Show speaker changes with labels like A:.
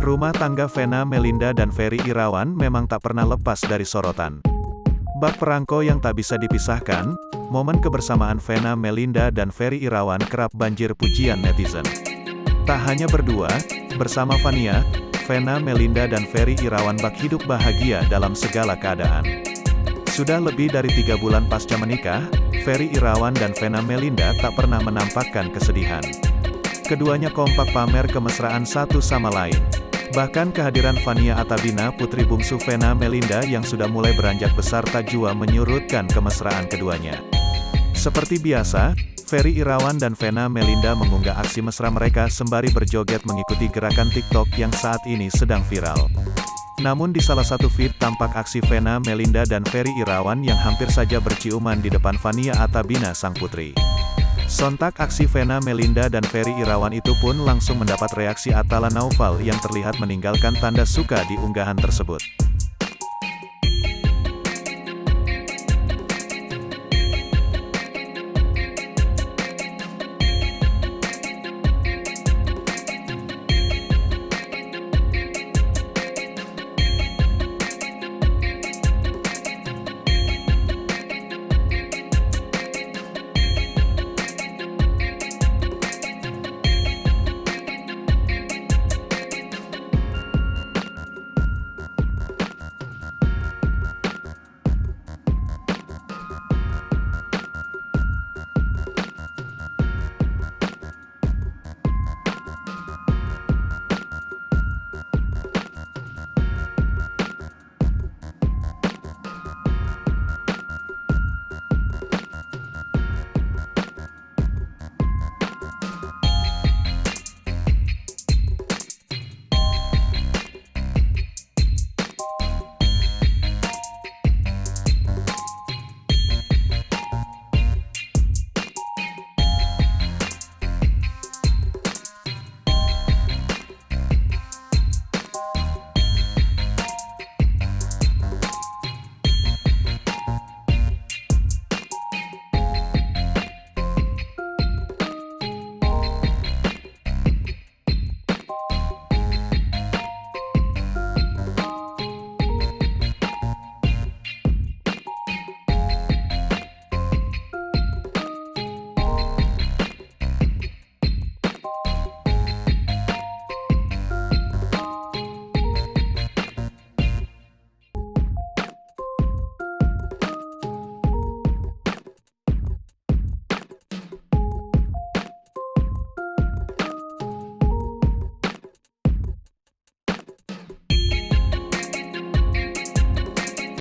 A: Rumah tangga Vena Melinda dan Ferry Irawan memang tak pernah lepas dari sorotan. Bak perangko yang tak bisa dipisahkan, momen kebersamaan Vena Melinda dan Ferry Irawan kerap banjir pujian netizen. Tak hanya berdua, bersama Fania, Vena Melinda dan Ferry Irawan bak hidup bahagia dalam segala keadaan. Sudah lebih dari 3 bulan pasca menikah, Ferry Irawan dan Vena Melinda tak pernah menampakkan kesedihan. Keduanya kompak pamer kemesraan satu sama lain. Bahkan kehadiran Fania Atabina, putri bungsu Vena Melinda yang sudah mulai beranjak besar tak jua menyurutkan kemesraan keduanya. Seperti biasa, Ferry Irawan dan Vena Melinda mengunggah aksi mesra mereka sembari berjoget mengikuti gerakan TikTok yang saat ini sedang viral. Namun di salah satu feed tampak aksi Vena Melinda dan Ferry Irawan yang hampir saja berciuman di depan Fania Atabina sang putri. Sontak aksi Vena Melinda dan Ferry Irawan itu pun langsung mendapat reaksi Atala Naufal yang terlihat meninggalkan tanda suka di unggahan tersebut.